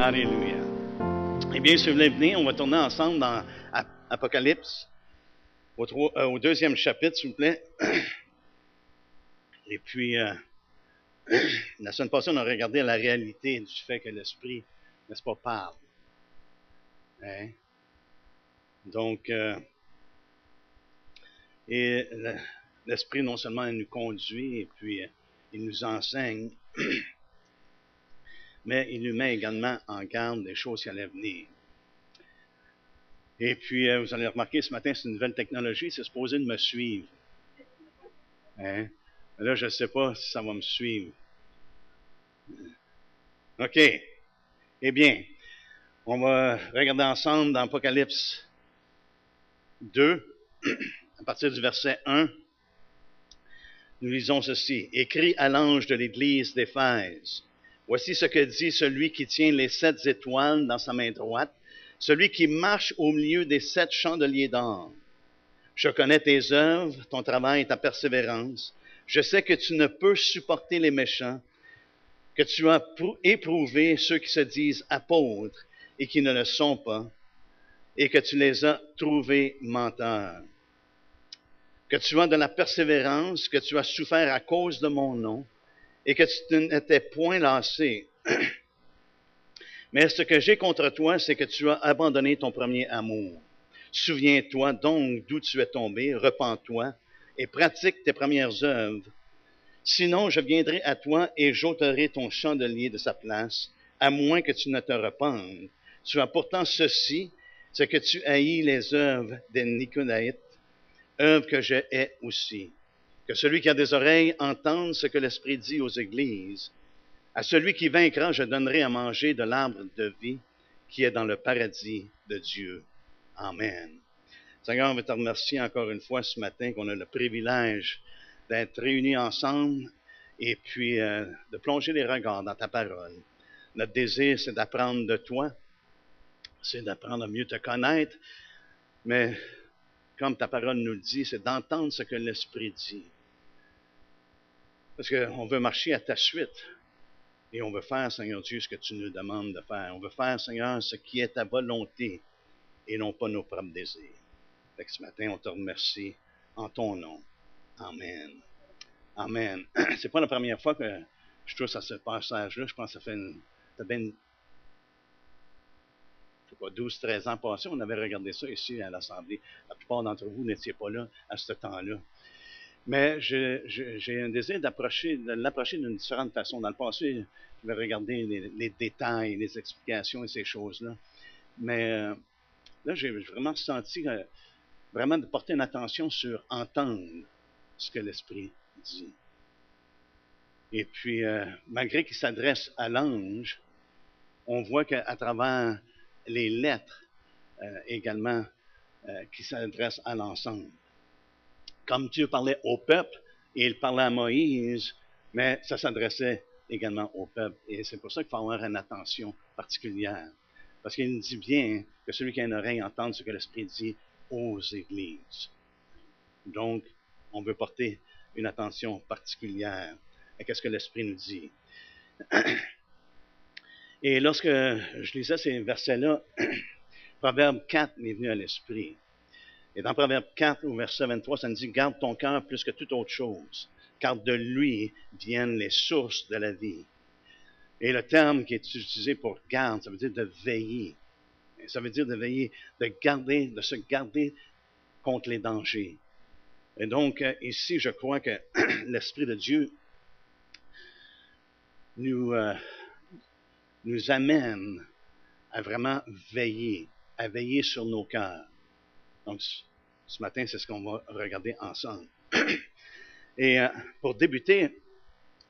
Alléluia. Eh bien, si vous voulez venir, on va tourner ensemble dans Apocalypse, au deuxième chapitre, s'il vous plaît. Et puis, la semaine passée, on a regardé la réalité du fait que l'Esprit, n'est-ce pas, parle. Hein? Donc, et l'Esprit non seulement nous conduit, et puis il nous enseigne, mais il nous met également en garde des choses qui allaient venir. Et puis, vous allez remarquer, ce matin, c'est une nouvelle technologie, c'est supposé de me suivre. Hein? Là, je ne sais pas si ça va me suivre. OK. Eh bien, on va regarder ensemble dans Apocalypse 2, à partir du verset 1. Nous lisons ceci. « Écrit à l'ange de l'église d'Éphèse. Voici ce que dit celui qui tient les 7 étoiles dans sa main droite, celui qui marche au milieu des 7 chandeliers d'or. Je connais tes œuvres, ton travail et ta persévérance. Je sais que tu ne peux supporter les méchants, que tu as éprouvé ceux qui se disent apôtres et qui ne le sont pas, et que tu les as trouvés menteurs. Que tu as de la persévérance, que tu as souffert à cause de mon nom, et que tu n'étais point lassé. Mais ce que j'ai contre toi, c'est que tu as abandonné ton premier amour. Souviens-toi donc d'où tu es tombé, repens-toi, et pratique tes premières œuvres. Sinon, je viendrai à toi et j'ôterai ton chandelier de sa place, à moins que tu ne te repentes. Tu as pourtant ceci, c'est que tu haïs les œuvres des Nicolaïtes, œuvres que je hais aussi. Que celui qui a des oreilles entende ce que l'Esprit dit aux églises. À celui qui vaincra, je donnerai à manger de l'arbre de vie qui est dans le paradis de Dieu. Amen. Seigneur, on veut te remercier encore une fois ce matin qu'on a le privilège d'être réunis ensemble et puis de plonger les regards dans ta parole. Notre désir, c'est d'apprendre de toi, c'est d'apprendre à mieux te connaître, mais comme ta parole nous le dit, c'est d'entendre ce que l'Esprit dit. Parce qu'on veut marcher à ta suite et on veut faire, Seigneur Dieu, ce que tu nous demandes de faire. On veut faire, Seigneur, ce qui est ta volonté et non pas nos propres désirs. Fait que ce matin, on te remercie en ton nom. Amen. Amen. C'est pas la première fois que je touche à ce passage-là. Je pense que ça fait bien 12-13 ans passés. On avait regardé ça ici à l'Assemblée. La plupart d'entre vous n'étiez pas là à ce temps-là. Mais j'ai un désir de l'approcher d'une différente façon. Dans le passé, je vais regarder les détails, les explications et ces choses-là. Mais là, j'ai vraiment senti vraiment de porter une attention sur entendre ce que l'Esprit dit. Et puis, malgré qu'il s'adresse à l'ange, on voit qu'à travers les lettres également qui s'adressent à l'ensemble. Comme Dieu parlait au peuple et il parlait à Moïse, mais ça s'adressait également au peuple. Et c'est pour ça qu'il faut avoir une attention particulière. Parce qu'il nous dit bien que celui qui a une oreille entende ce que l'Esprit dit aux églises. Donc, on veut porter une attention particulière à ce que l'Esprit nous dit. Et lorsque je lisais ces versets-là, Proverbe 4 m'est venu à l'esprit. Et dans Proverbe 4, au verset 23, ça nous dit « Garde ton cœur plus que toute autre chose, car de lui viennent les sources de la vie. » Et le terme qui est utilisé pour « garde », ça veut dire de veiller. Et ça veut dire de veiller, de garder, de se garder contre les dangers. Et donc, ici, je crois que l'Esprit de Dieu nous amène à vraiment veiller, à veiller sur nos cœurs. Donc, ce matin, c'est ce qu'on va regarder ensemble. Et pour débuter,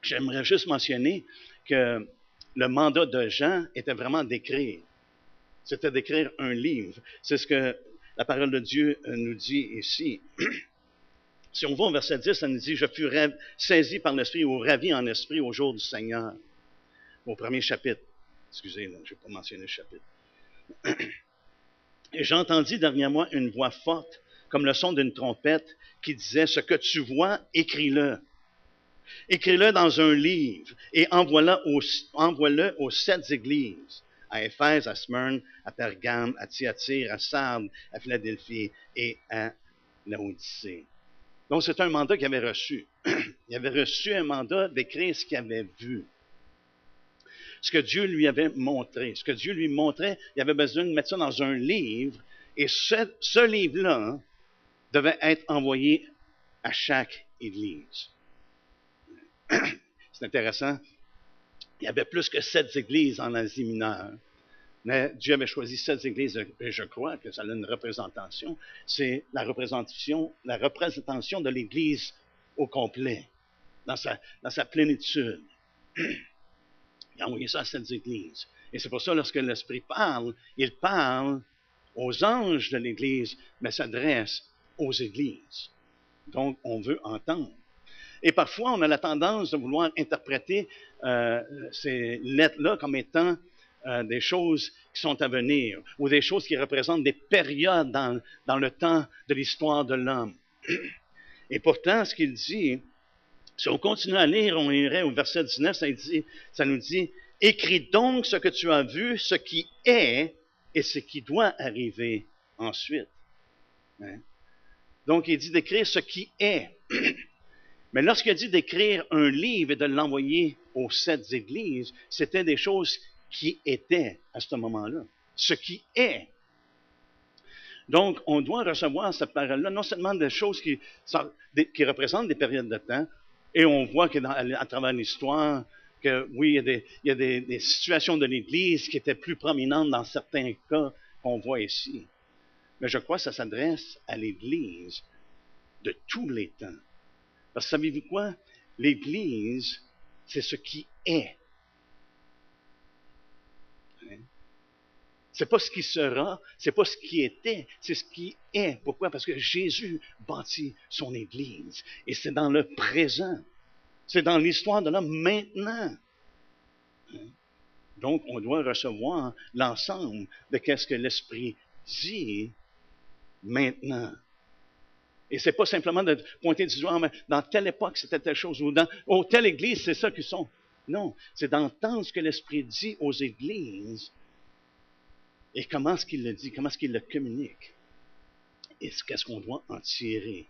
j'aimerais juste mentionner que le mandat de Jean était vraiment d'écrire. C'était d'écrire un livre. C'est ce que la parole de Dieu nous dit ici. Si on va au verset 10, ça nous dit « Je fus saisi par l'Esprit ou ravi en esprit au jour du Seigneur ». Au premier chapitre. Excusez, je n'ai pas mentionné le chapitre. Et j'entendis derrière moi une voix forte, comme le son d'une trompette, qui disait « Ce que tu vois, écris-le. Écris-le dans un livre et envoie-le aux 7 églises. à Éphèse, à Smyrne, à Pergame, à Thyatire, à Sardes, à Philadelphie et à Laodicée. Donc, c'est un mandat qu'il avait reçu. Il avait reçu un mandat d'écrire ce qu'il avait vu. Ce que Dieu lui avait montré. Ce que Dieu lui montrait, il avait besoin de mettre ça dans un livre. Et ce livre-là devait être envoyé à chaque église. C'est intéressant. Il y avait plus que 7 églises en Asie mineure. Mais Dieu avait choisi 7 églises, et je crois que ça a une représentation. C'est la représentation de l'Église au complet, dans sa plénitude. Il a envoyé ça à 7 églises. Et c'est pour ça, lorsque l'Esprit parle, il parle aux anges de l'Église, mais s'adresse aux églises. Donc, on veut entendre. Et parfois, on a la tendance de vouloir interpréter ces lettres-là comme étant des choses qui sont à venir, ou des choses qui représentent des périodes dans le temps de l'histoire de l'homme. Et pourtant, ce qu'il dit, si on continue à lire, on irait au verset 19, ça nous dit, « Écris donc ce que tu as vu, ce qui est et ce qui doit arriver ensuite. » Hein? Donc, il dit d'écrire ce qui est. Mais lorsqu'il a dit d'écrire un livre et de l'envoyer aux 7 églises, c'était des choses qui étaient à ce moment-là. Ce qui est. Donc, on doit recevoir cette parole-là, non seulement des choses qui représentent des périodes de temps, et on voit qu'à travers l'histoire, que oui, il y a des situations de l'Église qui étaient plus prominentes dans certains cas qu'on voit ici. Mais je crois que ça s'adresse à l'Église de tous les temps. Parce que savez-vous quoi? L'Église, c'est ce qui est. C'est pas ce qui sera, c'est pas ce qui était, c'est ce qui est. Pourquoi? Parce que Jésus bâtit son Église. Et c'est dans le présent. C'est dans l'histoire de l'homme maintenant. Donc, on doit recevoir l'ensemble de ce que l'Esprit dit maintenant. Et c'est pas simplement de pointer du doigt, mais dans telle époque, c'était telle chose, ou dans telle église, c'est ça qu'ils sont. Non, c'est d'entendre ce que l'Esprit dit aux églises, et comment est-ce qu'il le dit, comment est-ce qu'il le communique, et qu'est-ce qu'on doit en tirer.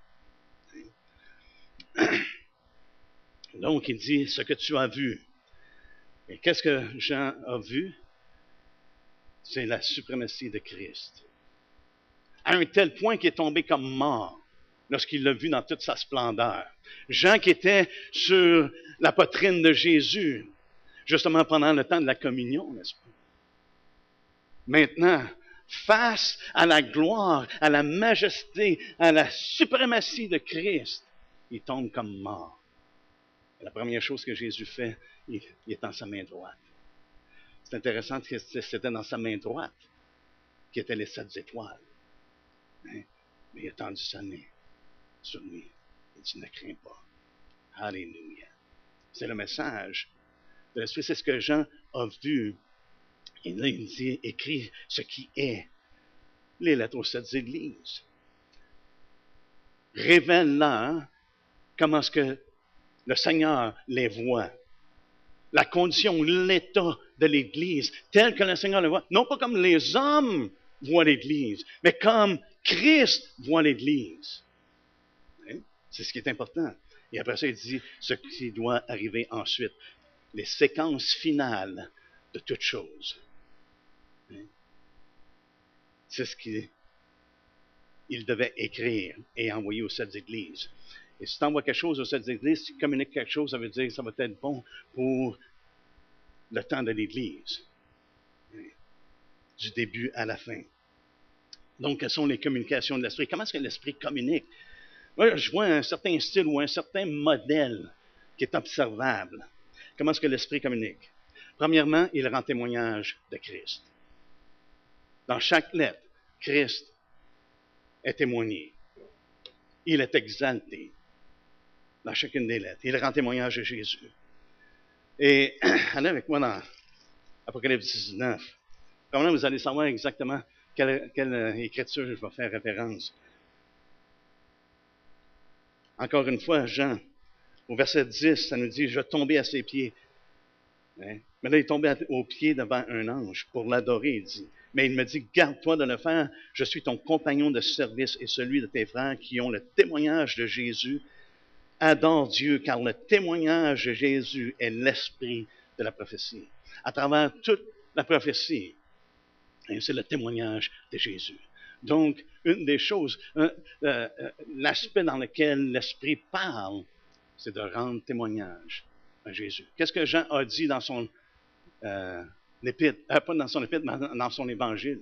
Donc, il dit, ce que tu as vu. Et qu'est-ce que Jean a vu? C'est la suprématie de Christ. À un tel point qu'il est tombé comme mort lorsqu'il l'a vu dans toute sa splendeur. Jean qui était sur la poitrine de Jésus, justement pendant le temps de la communion, n'est-ce pas? Maintenant, face à la gloire, à la majesté, à la suprématie de Christ, il tombe comme mort. Et la première chose que Jésus fait, il est dans sa main droite. C'est intéressant que c'était dans sa main droite qui étaient les 7 étoiles. Hein? Mais il a tendu sa main sur lui. Il dit, ne crains pas. Alléluia. C'est le message de l'Esprit. C'est ce que Jean a vu. Et là, il dit, écris ce qui est. Les lettres aux 7 églises. Révèle-leur comment est-ce que le Seigneur les voit. La condition, l'état de l'Église, tel que le Seigneur le voit. Non pas comme les hommes voient l'Église, mais comme Christ voit l'Église. C'est ce qui est important. Et après ça, il dit ce qui doit arriver ensuite. Les séquences finales de toutes choses. C'est ce qu'il devait écrire et envoyer aux 7 églises. Et si tu envoies quelque chose aux 7 églises, si tu communiques quelque chose, ça veut dire que ça va être bon pour le temps de l'Église. Du début à la fin. Donc, quelles sont les communications de l'Esprit? Comment est-ce que l'Esprit communique? Moi, je vois un certain style ou un certain modèle qui est observable. Comment est-ce que l'Esprit communique? Premièrement, il rend témoignage de Christ. Dans chaque lettre, Christ est témoigné. Il est exalté dans chacune des lettres. Il rend témoignage de Jésus. Et allez avec moi dans Apocalypse 19. Comment vous allez savoir exactement quelle écriture je vais faire référence. Encore une fois, Jean, au verset 10, ça nous dit, je tombais à ses pieds. Hein? Mais là, il est tombé aux pieds devant un ange pour l'adorer, il dit. Mais il me dit, garde-toi de le faire, je suis ton compagnon de service et celui de tes frères qui ont le témoignage de Jésus. Adore Dieu, car le témoignage de Jésus est l'esprit de la prophétie. À travers toute la prophétie, c'est le témoignage de Jésus. Donc, une des choses, l'aspect dans lequel l'Esprit parle, c'est de rendre témoignage à Jésus. Qu'est-ce que Jean a dit dans son épître, pas dans son épître, mais dans son évangile?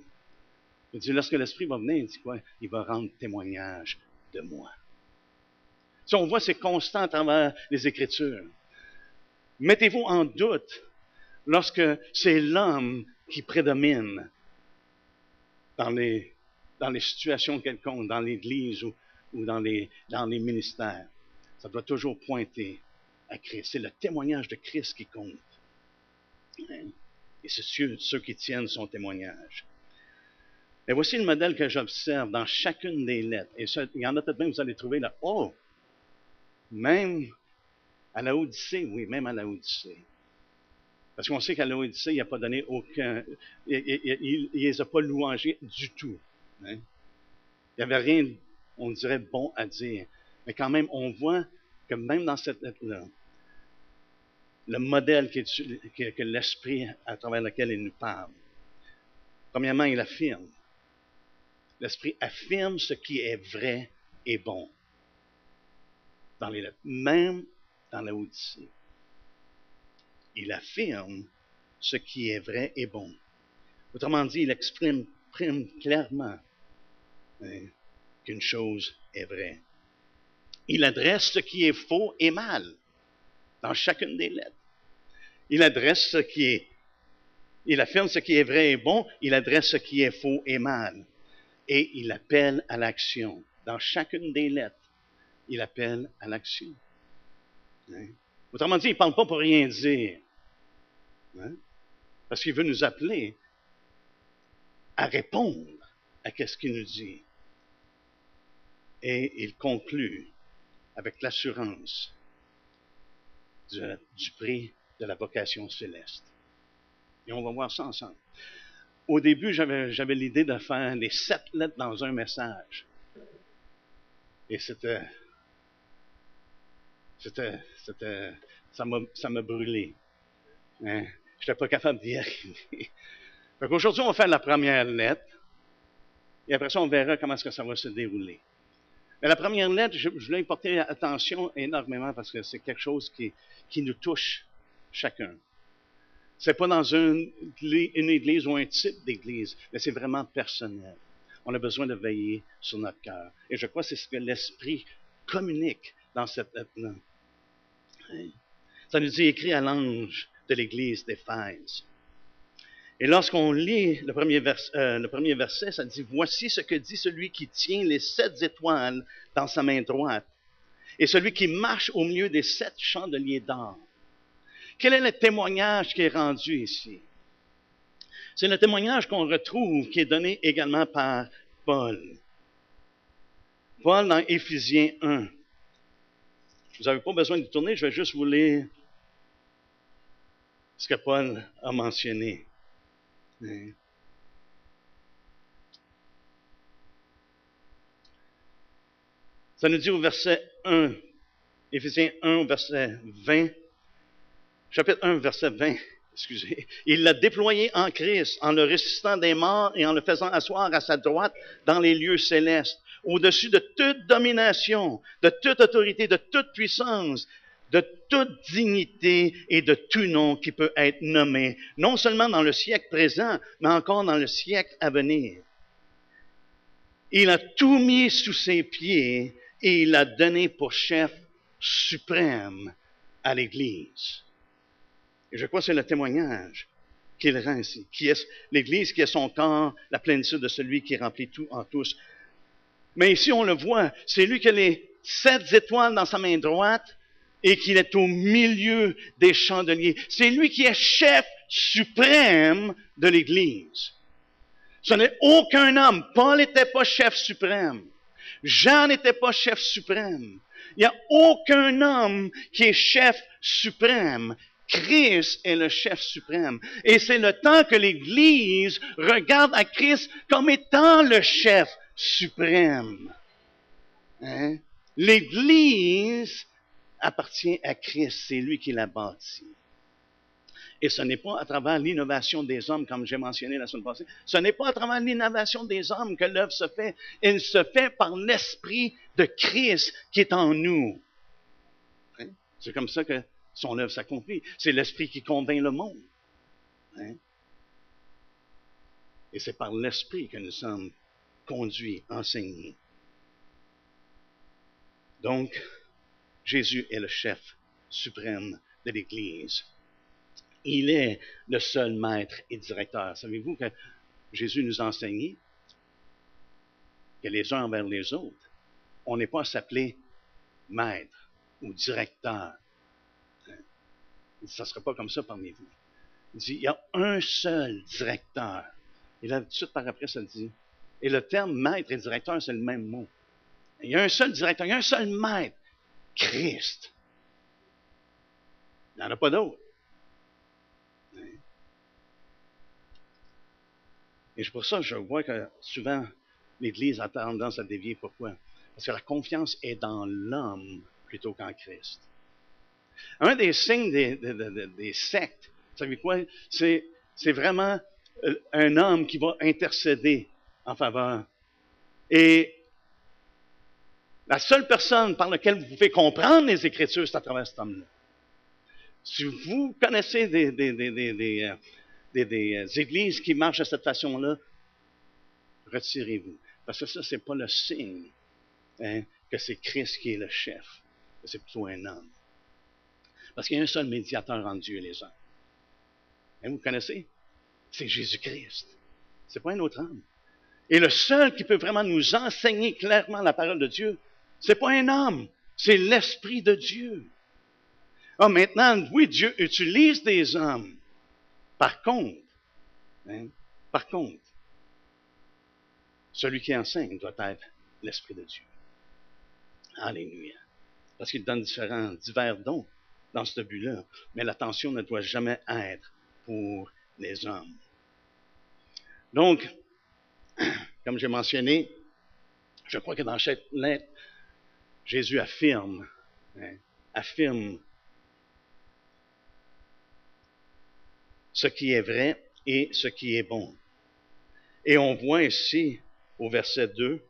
Il dit, lorsque l'Esprit va venir, il dit quoi? Il va rendre témoignage de moi. Si on voit, c'est constant à travers les Écritures. Mettez-vous en doute lorsque c'est l'homme qui prédomine dans les situations quelconques, dans l'Église ou dans les ministères. Ça doit toujours pointer à Christ. C'est le témoignage de Christ qui compte. Et c'est ceux qui tiennent son témoignage. Et voici le modèle que j'observe dans chacune des lettres. Et ça, il y en a peut-être même, vous allez trouver là, même à la Odyssée, oui, même à la Odyssée. Parce qu'on sait qu'à la Odyssée, il n'a pas donné aucun... Il les a pas louangés du tout. Hein? Il n'y avait rien, on dirait, bon à dire. Mais quand même, on voit que même dans cette lettre-là, le modèle que l'Esprit à travers lequel il nous parle, premièrement, il affirme. L'Esprit affirme ce qui est vrai et bon dans les lettres, même dans la Odyssée. Il affirme ce qui est vrai et bon. Autrement dit, il exprime clairement qu'une chose est vraie. Il adresse ce qui est faux et mal dans chacune des lettres. Il adresse il affirme ce qui est vrai et bon, il adresse ce qui est faux et mal. Et il appelle à l'action. Dans chacune des lettres, il appelle à l'action. Hein? Autrement dit, il ne parle pas pour rien dire. Hein? Parce qu'il veut nous appeler à répondre à ce qu'il nous dit. Et il conclut avec l'assurance du prix de la vocation céleste. Et on va voir ça ensemble. Au début, j'avais l'idée de faire les 7 lettres dans un message. Et ça m'a brûlé. Hein? Je n'étais pas capable d'y arriver. Donc aujourd'hui, on va faire la première lettre. Et après ça, on verra comment est-ce que ça va se dérouler. Mais la première lettre, je voulais y porter attention énormément parce que c'est quelque chose qui nous touche chacun. C'est pas dans une église ou un type d'église, mais c'est vraiment personnel. On a besoin de veiller sur notre cœur. Et je crois que c'est ce que l'Esprit communique dans cette lettre-là. Ça nous dit écrit à l'ange de l'église d'Éphèse. Et lorsqu'on lit le premier verset, ça dit « Voici ce que dit celui qui tient les 7 étoiles dans sa main droite et celui qui marche au milieu des 7 chandeliers d'or. » Quel est le témoignage qui est rendu ici? C'est le témoignage qu'on retrouve, qui est donné également par Paul. Paul dans Éphésiens 1. Vous n'avez pas besoin de tourner, je vais juste vous lire ce que Paul a mentionné. Ça nous dit au verset 1, Éphésiens 1, verset 20, chapitre 1, verset 20, excusez. Il l'a déployé en Christ, en le ressuscitant des morts et en le faisant asseoir à sa droite dans les lieux célestes, au-dessus de toute domination, de toute autorité, de toute puissance, de toute dignité et de tout nom qui peut être nommé, non seulement dans le siècle présent, mais encore dans le siècle à venir. Il a tout mis sous ses pieds et il l'a donné pour chef suprême à l'Église. Et je crois que c'est le témoignage qu'il rend ici. L'Église qui est son corps, la plénitude de celui qui remplit tout en tous. Mais ici, on le voit, c'est lui qui a les 7 étoiles dans sa main droite et qu'il est au milieu des chandeliers. C'est lui qui est chef suprême de l'Église. Ce n'est aucun homme. Paul n'était pas chef suprême. Jean n'était pas chef suprême. Il n'y a aucun homme qui est chef suprême. Christ est le chef suprême. Et c'est le temps que l'Église regarde à Christ comme étant le chef suprême. Hein? L'Église appartient à Christ, c'est lui qui l'a bâtie. Et ce n'est pas à travers l'innovation des hommes, comme j'ai mentionné la semaine passée, ce n'est pas à travers l'innovation des hommes que l'œuvre se fait. Elle se fait par l'Esprit de Christ qui est en nous. Hein? C'est comme ça que son œuvre s'accomplit. C'est l'Esprit qui convainc le monde. Hein? Et c'est par l'Esprit que nous sommes conduits, enseignés. Donc, Jésus est le chef suprême de l'Église. Il est le seul maître et directeur. Savez-vous que Jésus nous a enseigné que les uns envers les autres, on n'est pas à s'appeler maître ou directeur. Ça ne sera pas comme ça parmi vous. Il dit, il y a un seul directeur. Et là, tout de suite par après, ça dit. Et le terme maître et directeur, c'est le même mot. Il y a un seul directeur, il y a un seul maître. Christ. Il n'y en a pas d'autre. Et c'est pour ça que je vois que souvent, l'Église a tendance à dévier. Pourquoi? Parce que la confiance est dans l'homme plutôt qu'en Christ. Un des signes des sectes, vous savez quoi? C'est vraiment un homme qui va intercéder en faveur. Et la seule personne par laquelle vous pouvez comprendre les Écritures, c'est à travers cet homme-là. Si vous connaissez des églises qui marchent de cette façon-là, retirez-vous. Parce que ça, c'est pas le signe que c'est Christ qui est le chef. C'est plutôt un homme. Parce qu'il y a un seul médiateur entre Dieu et les hommes. Vous connaissez? C'est Jésus-Christ. C'est pas un autre homme. Et le seul qui peut vraiment nous enseigner clairement la parole de Dieu, c'est pas un homme, c'est l'Esprit de Dieu. Ah, maintenant, oui, Dieu utilise des hommes. Par contre, celui qui enseigne doit être l'Esprit de Dieu. Alléluia. Parce qu'il donne divers dons dans ce but-là. Mais l'attention ne doit jamais être pour les hommes. Donc, comme j'ai mentionné, je crois que dans cette lettre, Jésus affirme ce qui est vrai et ce qui est bon. Et on voit ici, au verset 2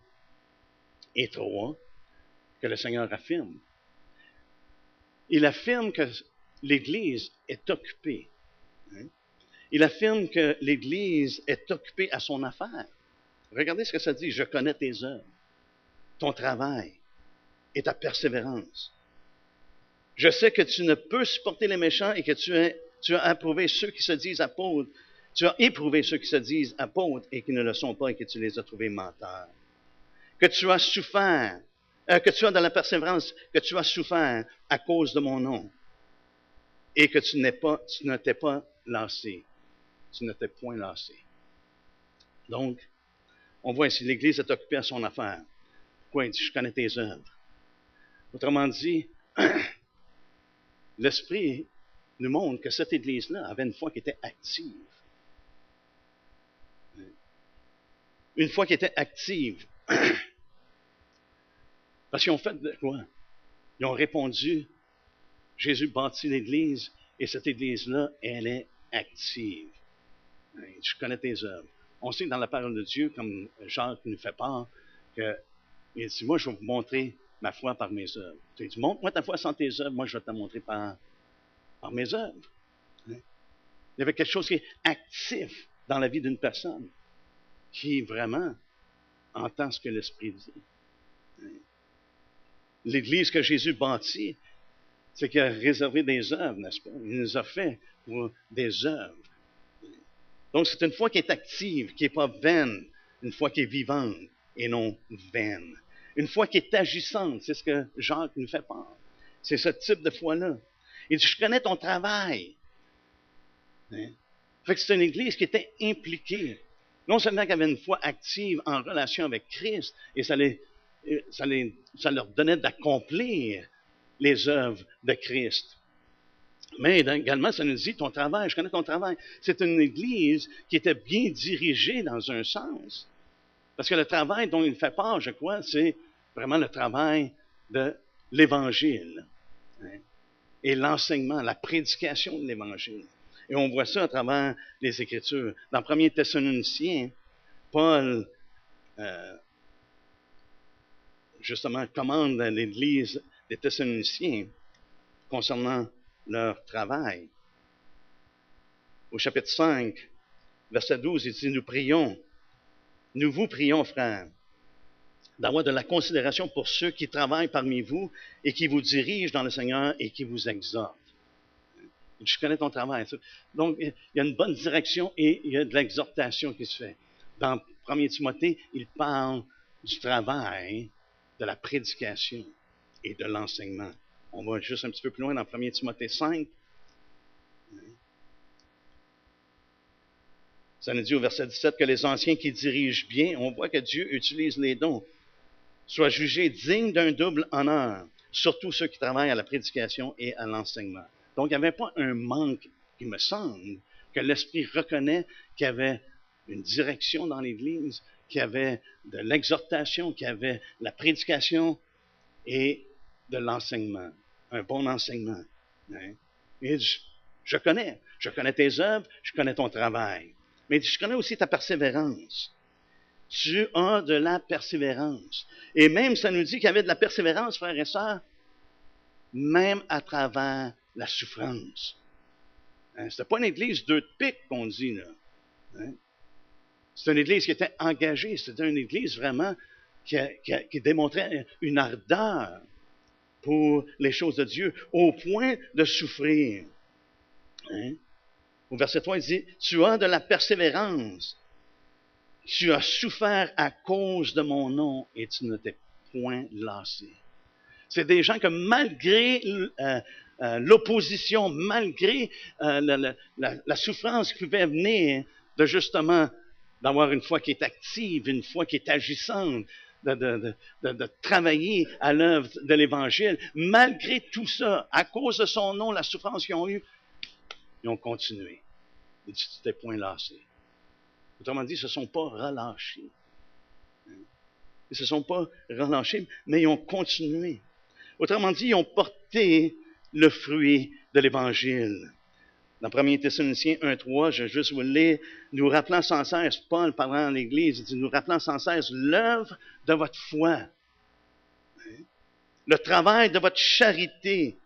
et 3, que le Seigneur affirme. Il affirme que l'Église est occupée. Il affirme que l'Église est occupée à son affaire. Regardez ce que ça dit. Je connais tes œuvres, ton travail et ta persévérance. Je sais que tu ne peux supporter les méchants et que tu as approuvé ceux qui se disent apôtres. Tu as éprouvé ceux qui se disent apôtres et qui ne le sont pas et que tu les as trouvés menteurs. Que tu as souffert, que tu as dans la persévérance, que tu as souffert à cause de mon nom et que tu ne t'es pas lassé. Tu ne t'es point lassé. Donc, on voit ici, l'Église est occupée à son affaire. Pourquoi il dit, je connais tes œuvres. Autrement dit, l'Esprit nous montre que cette Église-là avait une foi qui était active. Une foi qui était active. Parce qu'ils ont fait de quoi? Ils ont répondu, Jésus bâtit l'Église et cette Église-là, elle est active. Je connais tes œuvres. On sait dans la parole de Dieu, comme Jacques nous fait part, qu'il dit, moi je vais vous montrer ma foi par mes œuvres. Il dit, montre-moi ta foi sans tes œuvres, moi je vais te la montrer par mes œuvres. Il y avait quelque chose qui est actif dans la vie d'une personne, qui vraiment entend ce que l'Esprit dit. L'Église que Jésus bâtit, c'est qu'il a réservé des œuvres, n'est-ce pas? Il nous a fait pour des œuvres. Donc, c'est une foi qui est active, qui n'est pas vaine, une foi qui est vivante et non vaine. Une foi qui est agissante, c'est ce que Jacques nous fait part. C'est ce type de foi-là. Il dit, je connais ton travail. Fait que c'est une Église qui était impliquée. Non seulement qu'elle avait une foi active en relation avec Christ, et ça leur donnait d'accomplir les œuvres de Christ. Mais également, ça nous dit ton travail, je connais ton travail. C'est une Église qui était bien dirigée dans un sens. Parce que le travail dont il fait part, je crois, c'est vraiment le travail de l'Évangile. Hein, et l'enseignement, la prédication de l'Évangile. Et on voit ça à travers les Écritures. Dans 1 Thessaloniciens, Paul, justement, commande à l'Église des Thessaloniciens concernant leur travail. Au chapitre 5, verset 12, il dit, nous vous prions, frères, d'avoir de la considération pour ceux qui travaillent parmi vous et qui vous dirigent dans le Seigneur et qui vous exhortent. Je connais ton travail. Donc, il y a une bonne direction et il y a de l'exhortation qui se fait. Dans 1 Timothée, il parle du travail, de la prédication et de l'enseignement. On va juste un petit peu plus loin dans 1 Timothée 5. Ça nous dit au verset 17 que les anciens qui dirigent bien, on voit que Dieu utilise les dons, soient jugés dignes d'un double honneur, surtout ceux qui travaillent à la prédication et à l'enseignement. Donc, il n'y avait pas un manque, il me semble, que l'Esprit reconnaît qu'il y avait une direction dans l'Église, qu'il y avait de l'exhortation, qu'il y avait la prédication et de l'enseignement, un bon enseignement. Hein? Et je connais tes œuvres, je connais ton travail, mais je connais aussi ta persévérance. Tu as de la persévérance. Et même, ça nous dit qu'il y avait de la persévérance, frères et sœurs, même à travers la souffrance. Hein? C'était pas une église deux de pique qu'on dit, là. Hein? C'est une église qui était engagée. C'était une église vraiment qui démontrait une ardeur pour les choses de Dieu, au point de souffrir. Hein? Au verset 3, il dit, tu as de la persévérance. Tu as souffert à cause de mon nom et tu ne t'es point lassé. C'est des gens que malgré l'opposition, malgré la souffrance qui pouvait venir de justement d'avoir une foi qui est active, une foi qui est agissante, de travailler à l'œuvre de l'Évangile, malgré tout ça, à cause de son nom, la souffrance qu'ils ont eue, ils ont continué. Ils ne s'étaient point lassés. Autrement dit, ils ne se sont pas relâchés. Ils ne se sont pas relâchés, mais ils ont continué. Autrement dit, ils ont porté le fruit de l'Évangile. Dans 1 Thessaloniciens 1.3, je vais juste vous le lire, nous rappelant sans cesse, Paul parlant à l'Église, il dit, nous rappelant sans cesse l'œuvre de votre foi, le travail de votre charité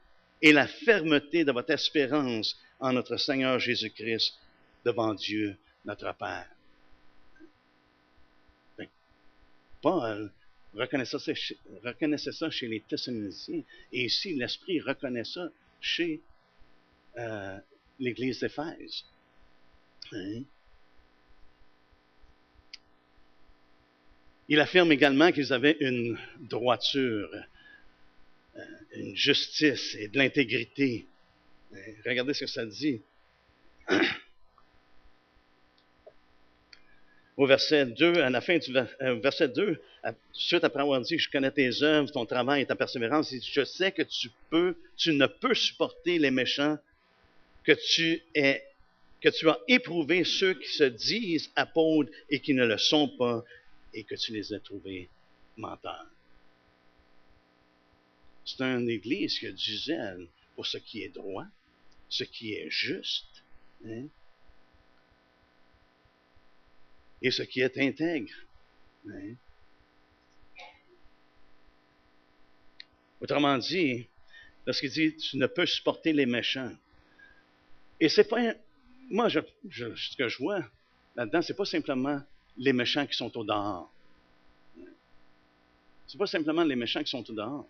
et la fermeté de votre espérance en notre Seigneur Jésus-Christ devant Dieu, notre Père. Paul reconnaissait ça chez les Thessaloniciens, et ici, l'Esprit reconnaît ça chez l'Église d'Éphèse. Hein? Il affirme également qu'ils avaient une droiture, une justice et de l'intégrité. Regardez ce que ça dit. Au verset 2, à la fin du verset 2, suite après avoir dit, je connais tes œuvres, ton travail et ta persévérance, il dit, je sais que tu ne peux supporter les méchants, que tu as éprouvé ceux qui se disent apôtres et qui ne le sont pas, et que tu les as trouvés menteurs. C'est une église qui a du zèle pour ce qui est droit, ce qui est juste, hein? Et ce qui est intègre. Hein? Autrement dit, lorsqu'il dit tu ne peux supporter les méchants, et c'est pas, moi, ce que je vois là-dedans, c'est pas simplement les méchants qui sont au dehors. C'est pas simplement les méchants qui sont au dehors,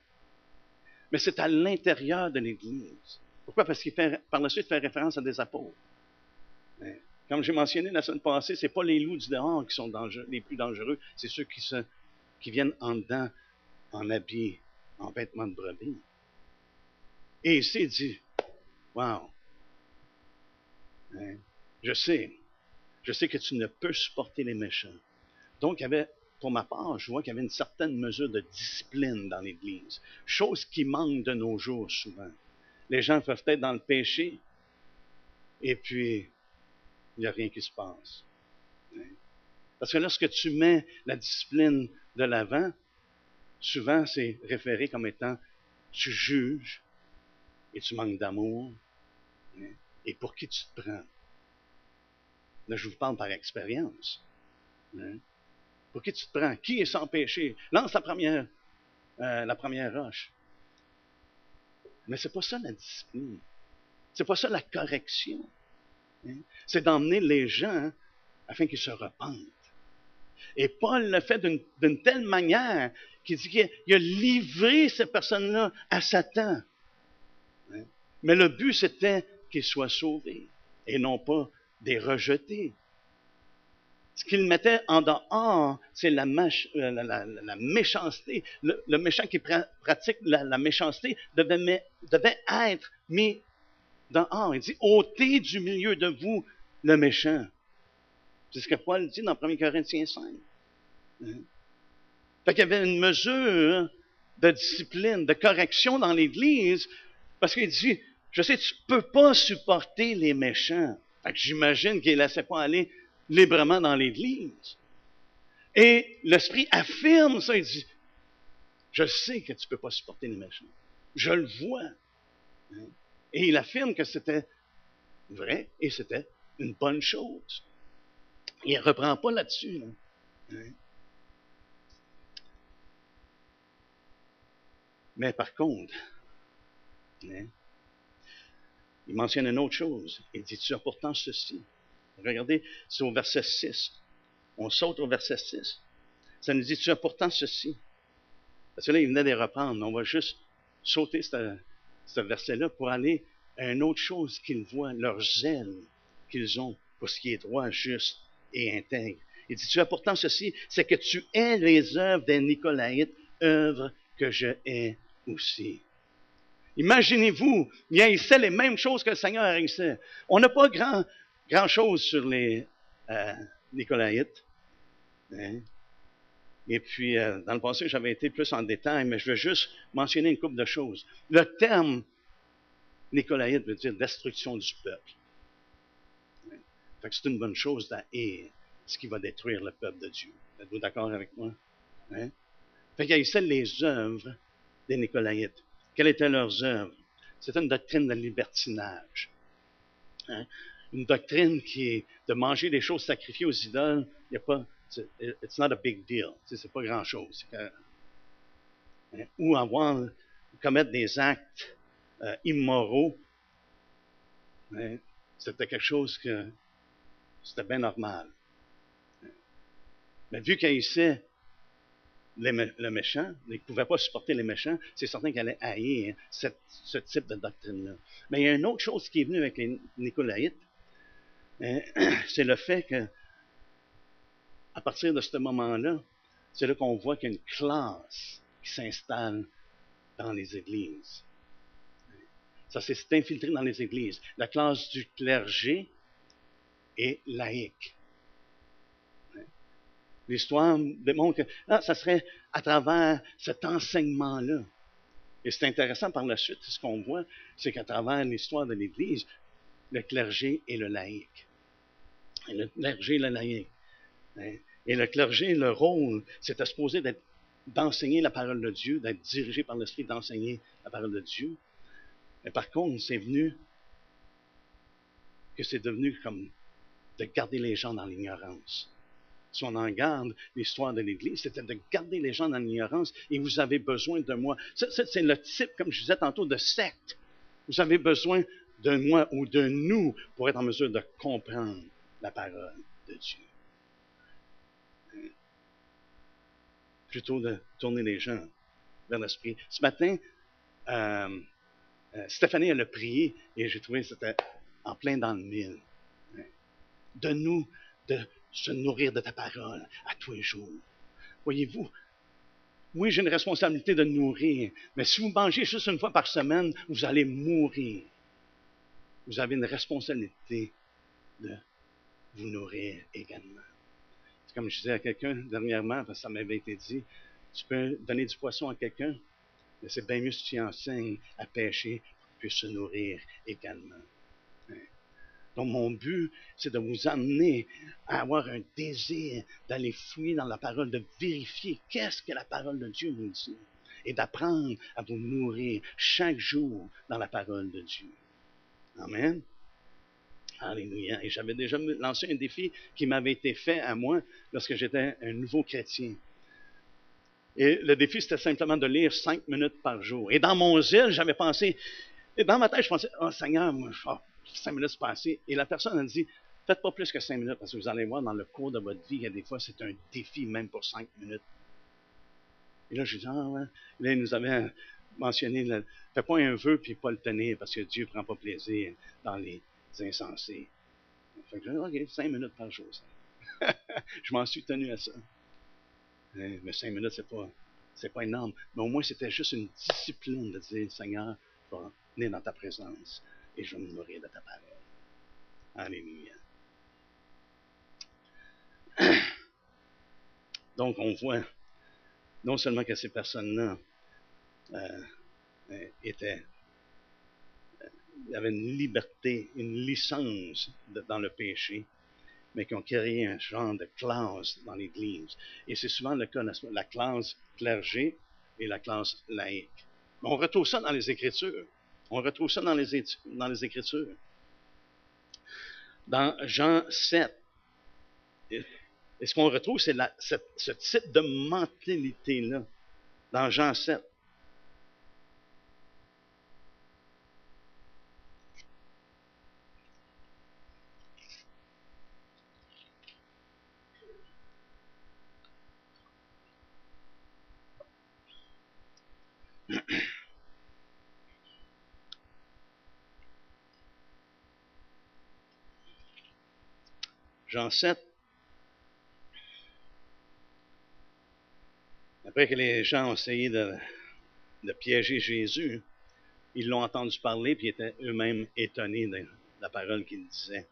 mais c'est à l'intérieur de l'Église. Pourquoi? Parce qu'il par la suite fait référence à des apôtres. Hein? Comme j'ai mentionné la semaine passée, ce n'est pas les loups du dehors qui sont les plus dangereux, c'est ceux qui viennent en dedans, en habits, en vêtements de brebis. Et ici, il dit, wow, hein, je sais que tu ne peux supporter les méchants. Donc, il y avait, pour ma part, je vois qu'il y avait une certaine mesure de discipline dans l'Église, chose qui manque de nos jours souvent. Les gens peuvent être dans le péché et puis il n'y a rien qui se passe. Parce que lorsque tu mets la discipline de l'avant, souvent c'est référé comme étant tu juges et tu manques d'amour. Et pour qui tu te prends? Là, je vous parle par expérience. Pour qui tu te prends? Qui est sans péché? Lance la première roche. Mais c'est pas ça la discipline. C'est pas ça la correction. C'est d'emmener les gens afin qu'ils se repentent. Et Paul le fait d'une telle manière qu'il dit qu'il a livré ces personnes-là à Satan. Mais le but, c'était qu'ils soient sauvés et non pas des rejetés. Ce qu'il mettait en dehors, c'est la méchanceté. Le méchant qui pratique la méchanceté devait être mis dehors. Il dit, ôtez du milieu de vous le méchant. C'est ce que Paul dit dans 1 Corinthiens 5. Fait qu'il y avait une mesure de discipline, de correction dans l'Église, parce qu'il dit, je sais, tu peux pas supporter les méchants. Fait que j'imagine qu'il ne laissait pas aller librement dans l'Église. Et l'Esprit affirme ça, il dit, je sais que tu ne peux pas supporter les méchants. Je le vois. Et il affirme que c'était vrai et c'était une bonne chose. Il ne reprend pas là-dessus. Mais par contre, il mentionne une autre chose. Il dit, tu as pourtant ceci. Regardez, c'est au verset 6. On saute au verset 6. Ça nous dit, tu as pourtant ceci. Parce que là, il venait de les reprendre. On va juste sauter ce verset-là pour aller à une autre chose qu'ils voient, leur zèle qu'ils ont pour ce qui est droit, juste et intègre. Il dit, tu as pourtant ceci, c'est que tu hais les œuvres des Nicolaïtes, œuvres que je hais aussi. Imaginez-vous, il haïssait les mêmes choses que le Seigneur haïssait. On n'a pas grand-chose sur les Nicolaïtes. Hein? Et puis, dans le passé, j'avais été plus en détail, mais je veux juste mentionner une couple de choses. Le terme Nicolaïte veut dire destruction du peuple. Fait que c'est une bonne chose d'haïr ce qui va détruire le peuple de Dieu. Êtes-vous d'accord avec moi? Hein? Fait qu'il haïssait les œuvres des Nicolaïtes. Quelles étaient leurs œuvres? C'était une doctrine de libertinage. Hein? Une doctrine qui est de manger des choses sacrifiées aux idoles. Il n'y a pas, it's not a big deal. C'est pas grand-chose. Ou commettre des actes immoraux. Hein? C'était quelque chose que c'était bien normal. Mais vu qu'il haïssait le méchant, il ne pouvait pas supporter les méchants, c'est certain qu'il allait haïr ce type de doctrine-là. Mais il y a une autre chose qui est venue avec les Nicolaïtes, c'est le fait que, à partir de ce moment-là, c'est là qu'on voit qu'il y a une classe qui s'installe dans les églises. Ça s'est infiltré dans les églises. La classe du clergé est laïque. L'histoire démontre que ça serait à travers cet enseignement-là. Et c'est intéressant par la suite, ce qu'on voit, c'est qu'à travers l'histoire de l'Église, le clergé et le laïque. Et le clergé et le laïque. Et le clergé, le rôle, c'était supposé d'enseigner la parole de Dieu, d'être dirigé par l'Esprit d'enseigner la parole de Dieu. Mais par contre, c'est devenu comme de garder les gens dans l'ignorance. Si on en garde l'histoire de l'Église, c'était de garder les gens dans l'ignorance et vous avez besoin de moi. C'est le type, comme je disais tantôt, de secte. Vous avez besoin de moi ou de nous pour être en mesure de comprendre la parole de Dieu. Plutôt de tourner les gens vers l'Esprit. Ce matin, Stéphanie, elle a prié et j'ai trouvé que c'était en plein dans le mille. Donne-nous de se nourrir de ta parole à tous les jours. Voyez-vous, oui, j'ai une responsabilité de nourrir, mais si vous mangez juste une fois par semaine, vous allez mourir. Vous avez une responsabilité de vous nourrir également. C'est comme je disais à quelqu'un dernièrement, parce que ça m'avait été dit, tu peux donner du poisson à quelqu'un, mais c'est bien mieux si tu enseignes à pêcher puisse se nourrir également. Donc, mon but, c'est de vous amener à avoir un désir d'aller fouiller dans la parole, de vérifier qu'est-ce que la parole de Dieu nous dit et d'apprendre à vous nourrir chaque jour dans la parole de Dieu. Amen. Alléluia. Et j'avais déjà lancé un défi qui m'avait été fait à moi lorsque j'étais un nouveau chrétien. Et le défi, c'était simplement de lire 5 minutes par jour. Et dans mon zèle, j'avais pensé, et dans ma tête, je pensais, oh Seigneur, moi, 5 minutes c'est passé. Et la personne a dit, faites pas plus que 5 minutes, parce que vous allez voir dans le cours de votre vie, il y a des fois, c'est un défi même pour 5 minutes. Et là, je dis, ah ouais. Là, il nous avait mentionné, fais pas un vœu puis pas le tenir, parce que Dieu prend pas plaisir dans les insensés. Fait que je dis, OK, 5 minutes par jour. Ça. Je m'en suis tenu à ça. Mais 5 minutes, c'est pas énorme. Mais au moins, c'était juste une discipline de dire, Seigneur, je vais venir dans ta présence et je vais me nourrir de ta parole. Alléluia. Donc, on voit non seulement que ces personnes-là avaient une liberté, une licence dans le péché, mais qui ont créé un genre de classe dans l'Église. Et c'est souvent le cas, la classe clergé et la classe laïque. On retrouve ça dans les Écritures. On retrouve ça dans les Écritures. Dans Jean 7, et ce qu'on retrouve, c'est ce type de mentalité-là. Dans Jean 7. Jean 7. Après que les gens ont essayé de piéger Jésus, ils l'ont entendu parler, puis ils étaient eux-mêmes étonnés de la parole qu'il disait.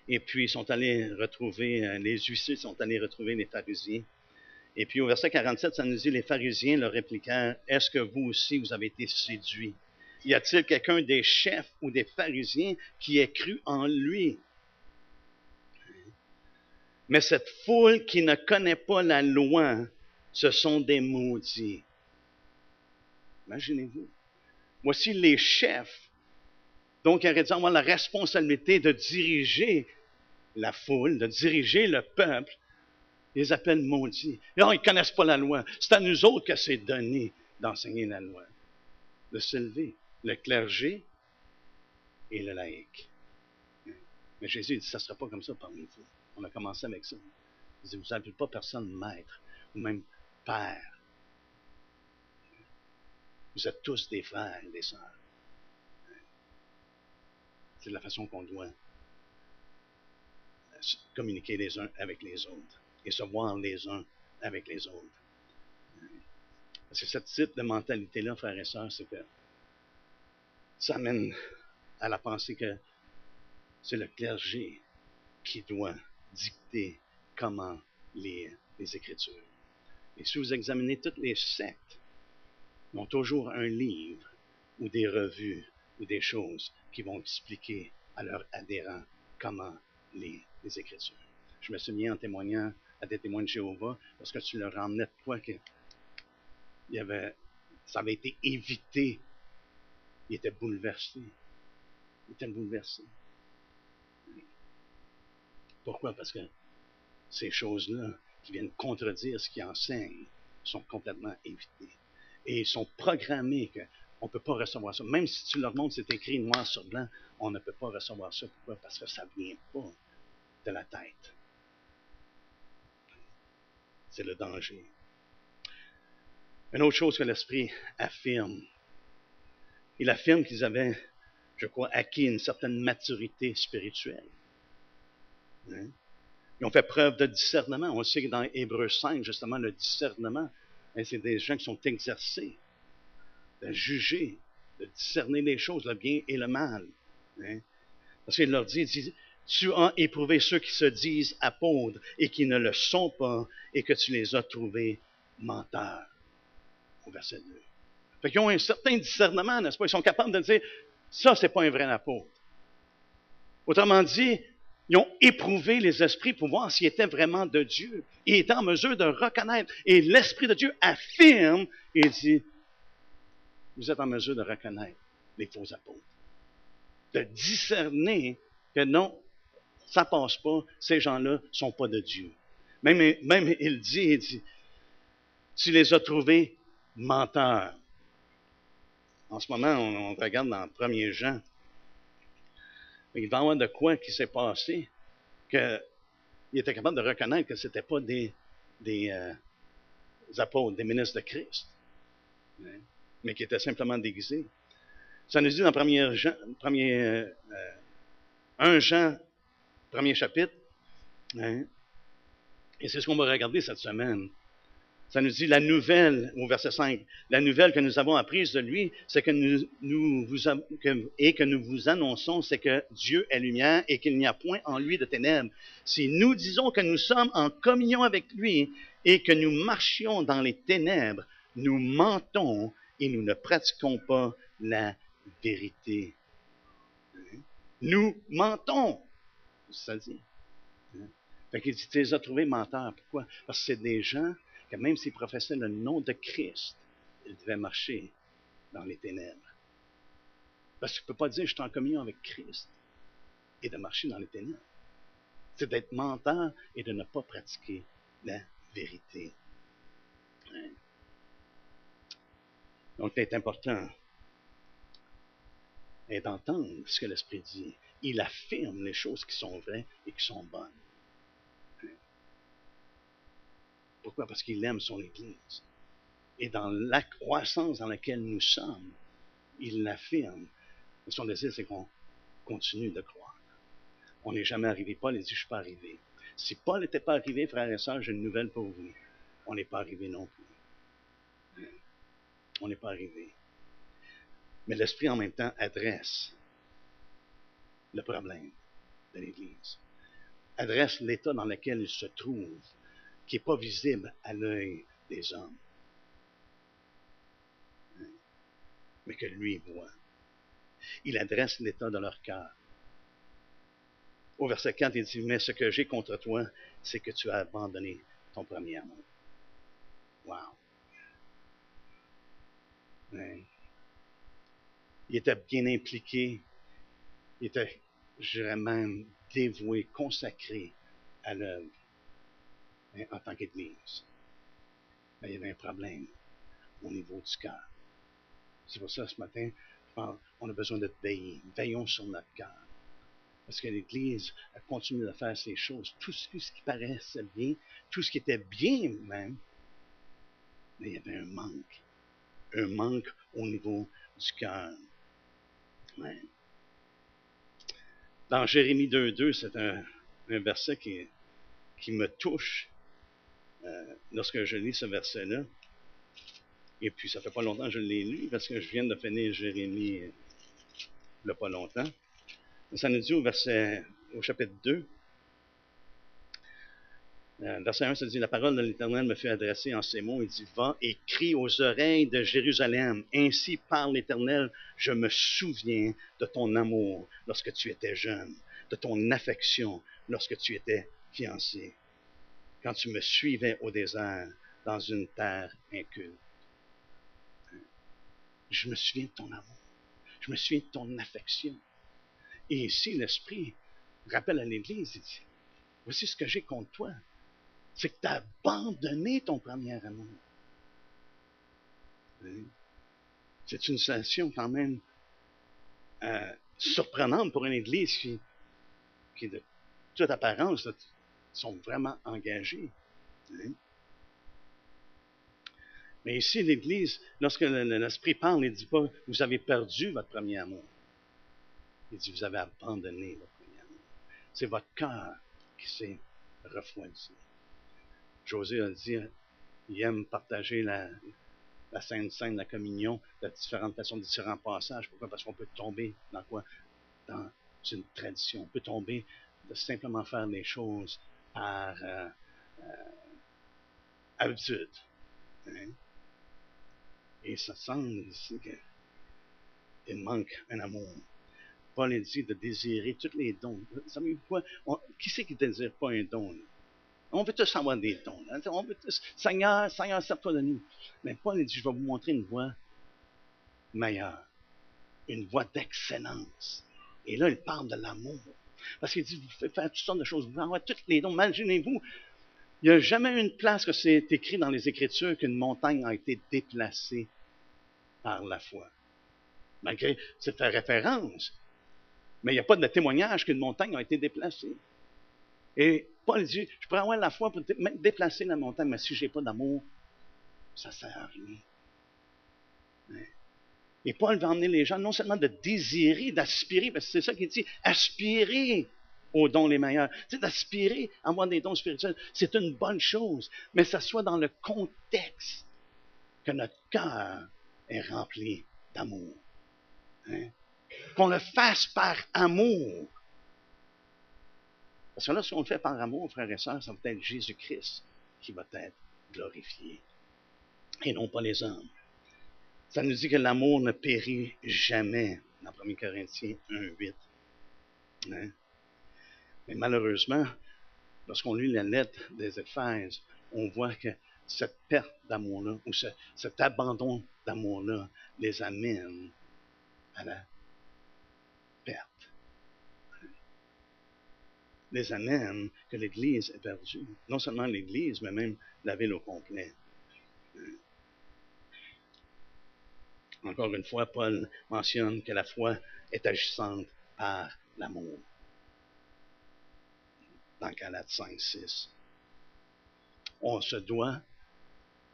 Et puis, ils sont allés retrouver, les huissiers sont allés retrouver les pharisiens. Et puis, au verset 47, ça nous dit, les pharisiens leur répliquèrent, est-ce que vous aussi, vous avez été séduits? Y a-t-il quelqu'un des chefs ou des pharisiens qui ait cru en lui? Mais cette foule qui ne connaît pas la loi, ce sont des maudits. Imaginez-vous. Voici les chefs. Donc, ils auraient dû avoir la responsabilité de diriger la foule, de diriger le peuple. Ils les appellent maudits. Non, ils ne connaissent pas la loi. C'est à nous autres que c'est donné d'enseigner la loi. De s'élever. Le clergé et le laïc. Mais Jésus dit, ça ne sera pas comme ça parmi vous. On a commencé avec ça. Il dit, vous n'appelez pas personne maître ou même père. Vous êtes tous des frères et des sœurs. C'est de la façon qu'on doit communiquer les uns avec les autres et se voir les uns avec les autres. Parce que ce type de mentalité-là, frères et sœurs, c'est que ça amène à la pensée que c'est le clergé qui doit dicter comment lire les Écritures. Et si vous examinez toutes les sectes, ils ont toujours un livre ou des revues ou des choses qui vont expliquer à leurs adhérents comment lire les Écritures. Je me souviens en témoignant à des témoins de Jéhovah, parce que tu leur emmenais de quoi que ça avait été évité. Ils étaient bouleversés. Pourquoi? Parce que ces choses-là qui viennent contredire ce qu'ils enseignent sont complètement évitées. Et ils sont programmés qu'on ne peut pas recevoir ça. Même si tu leur montres, c'est écrit noir sur blanc, on ne peut pas recevoir ça. Pourquoi? Parce que ça ne vient pas de la tête. C'est le danger. Une autre chose que l'Esprit affirme. Il affirme qu'ils avaient, je crois, acquis une certaine maturité spirituelle. Hein? Ils ont fait preuve de discernement. On sait que dans Hébreux 5, justement, le discernement, c'est des gens qui sont exercés de juger, de discerner les choses, le bien et le mal. Hein? Parce qu'il leur dit, tu as éprouvé ceux qui se disent apôtres et qui ne le sont pas, et que tu les as trouvés menteurs. Au verset 2. Fait qu'ils ont un certain discernement, n'est-ce pas? Ils sont capables de dire, ça, c'est pas un vrai apôtre. Autrement dit, ils ont éprouvé les esprits pour voir s'ils étaient vraiment de Dieu. Ils étaient en mesure de reconnaître. Et l'Esprit de Dieu affirme et dit, vous êtes en mesure de reconnaître les faux apôtres. De discerner que non, ça passe pas, ces gens-là ne sont pas de Dieu. Même il dit, tu les as trouvés menteurs. En ce moment, on regarde dans 1er Jean. Il va y avoir de quoi qui s'est passé qu'il était capable de reconnaître que ce n'étaient pas des apôtres, des ministres de Christ, mais qui étaient simplement déguisés. Ça nous dit dans 1 Jean, premier chapitre, et c'est ce qu'on va regarder cette semaine. Ça nous dit la nouvelle, au verset 5, la nouvelle que nous avons apprise de lui, c'est que nous vous annonçons, c'est que Dieu est lumière et qu'il n'y a point en lui de ténèbres. Si nous disons que nous sommes en communion avec lui et que nous marchions dans les ténèbres, nous mentons et nous ne pratiquons pas la vérité. Nous mentons, ça dit. Fait qu'il dit, tu les as trouvés menteurs. Pourquoi? Parce que c'est des gens que même s'ils professaient le nom de Christ, ils devaient marcher dans les ténèbres. Parce que tu ne peux pas dire, je suis en communion avec Christ et de marcher dans les ténèbres. C'est d'être menteur et de ne pas pratiquer la vérité. Donc, c'est important d'entendre ce que l'Esprit dit. Il affirme les choses qui sont vraies et qui sont bonnes. Pourquoi? Parce qu'il aime son Église. Et dans la croissance dans laquelle nous sommes, il l'affirme. Et son désir, c'est qu'on continue de croire. On n'est jamais arrivé. Paul a dit, je ne suis pas arrivé. Si Paul n'était pas arrivé, frères et sœurs, j'ai une nouvelle pour vous. On n'est pas arrivé non plus. On n'est pas arrivé. Mais l'Esprit, en même temps, adresse le problème de l'Église. Adresse l'état dans lequel il se trouve, qui n'est pas visible à l'œil des hommes, mais que lui voit. Il adresse l'état de leur cœur. Au verset 4, il dit, mais ce que j'ai contre toi, c'est que tu as abandonné ton premier amour. Wow. Ouais. Il était bien impliqué, il était, je dirais même, dévoué, consacré à l'œuvre en tant qu'Église. Mais il y avait un problème au niveau du cœur. C'est pour ça, ce matin, je pense, on a besoin de veiller. Veillons sur notre cœur. Parce que l'Église a continué de faire ces choses. Tout ce qui paraissait bien, tout ce qui était bien même, mais il y avait un manque. Un manque au niveau du cœur. Ouais. Dans Jérémie 2.2, c'est un verset qui me touche lorsque je lis ce verset-là. Et puis, ça fait pas longtemps que je l'ai lu, parce que je viens de finir Jérémie il n'y a pas longtemps. Ça nous dit au chapitre 2, verset 1, ça dit, la parole de l'Éternel me fut adressée en ces mots. Il dit, va et crie aux oreilles de Jérusalem. Ainsi parle l'Éternel, je me souviens de ton amour lorsque tu étais jeune, de ton affection lorsque tu étais fiancé, quand tu me suivais au désert dans une terre inculte. Je me souviens de ton amour. Je me souviens de ton affection. Et ici, l'Esprit rappelle à l'Église, il dit, voici ce que j'ai contre toi. C'est que tu as abandonné ton premier amour. C'est une situation quand même surprenante pour une Église qui de toute apparence, sont vraiment engagés. Mais ici, l'Église, lorsque l'Esprit parle, il ne dit pas, vous avez perdu votre premier amour. Il dit, vous avez abandonné votre premier amour. C'est votre cœur qui s'est refroidi. José a dit, il aime partager la Sainte Seine, la communion, de différentes façons, de différents passages. Pourquoi? Parce qu'on peut tomber dans quoi? Dans une tradition. On peut tomber de simplement faire les choses par habitude. Hein? Et ça semble ici qu'il manque un amour. Paul dit de désirer tous les dons. Savez-vous quoi? Qui c'est qui ne désire pas un don? Là? On veut tous avoir des dons. Là. On veut tous, Seigneur, sers-toi de nous. Mais Paul dit, je vais vous montrer une voie meilleure, une voie d'excellence. Et là, il parle de l'amour. Parce qu'il dit, vous faites faire toutes sortes de choses, vous pouvez avoir tous les dons. Imaginez-vous, il n'y a jamais une place que c'est écrit dans les Écritures qu'une montagne a été déplacée par la foi. Malgré, c'est fait référence. Mais il n'y a pas de témoignage qu'une montagne a été déplacée. Et Paul dit, je pourrais avoir la foi pour déplacer la montagne, mais si je n'ai pas d'amour, ça ne sert à rien. Et Paul va emmener les gens non seulement de désirer, d'aspirer, parce que c'est ça qu'il dit, aspirer aux dons les meilleurs. Tu sais, d'aspirer à avoir des dons spirituels, c'est une bonne chose, mais ça soit dans le contexte que notre cœur est rempli d'amour. Hein? Qu'on le fasse par amour. Parce que là, si on le fait par amour, frères et sœurs, ça va être Jésus-Christ qui va être glorifié. Et non pas les hommes. Ça nous dit que l'amour ne périt jamais, dans 1 Corinthiens 1:8. Hein? Mais malheureusement, lorsqu'on lit la lettre des Éphèses, on voit que cette perte d'amour-là, ou cet abandon d'amour-là, les amène à la perte. Les amène que l'Église est perdue. Non seulement l'Église, mais même la ville au complet. Encore une fois, Paul mentionne que la foi est agissante par l'amour. Dans Galates 5:6. On se doit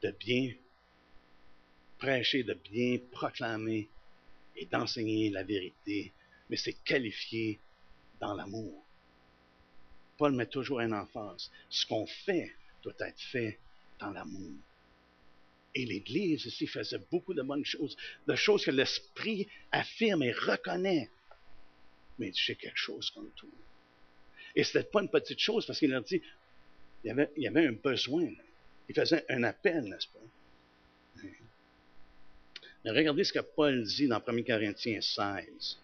de bien prêcher, de bien proclamer et d'enseigner la vérité, mais c'est qualifié dans l'amour. Paul met toujours un emphase. Ce qu'on fait doit être fait dans l'amour. Et l'Église ici faisait beaucoup de bonnes choses, de choses que l'Esprit affirme et reconnaît. Mais il dit, j'ai quelque chose contre toi. Et ce n'était pas une petite chose, parce qu'il leur dit, il y avait un besoin. Là. Il faisait un appel, n'est-ce pas? Mais regardez ce que Paul dit dans 1 Corinthiens 16.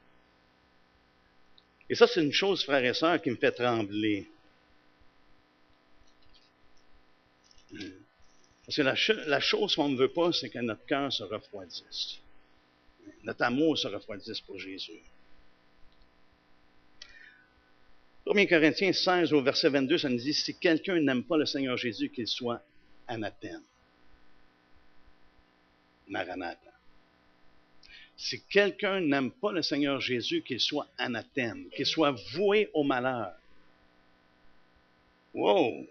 Et ça, c'est une chose, frères et sœurs, qui me fait trembler. Parce que la chose qu'on ne veut pas, c'est que notre cœur se refroidisse. Notre amour se refroidisse pour Jésus. 1 Corinthiens 16, au verset 22, ça nous dit, si quelqu'un n'aime pas le Seigneur Jésus, qu'il soit anathème. Maranatha. Si quelqu'un n'aime pas le Seigneur Jésus, qu'il soit anathème, qu'il soit voué au malheur. Wow!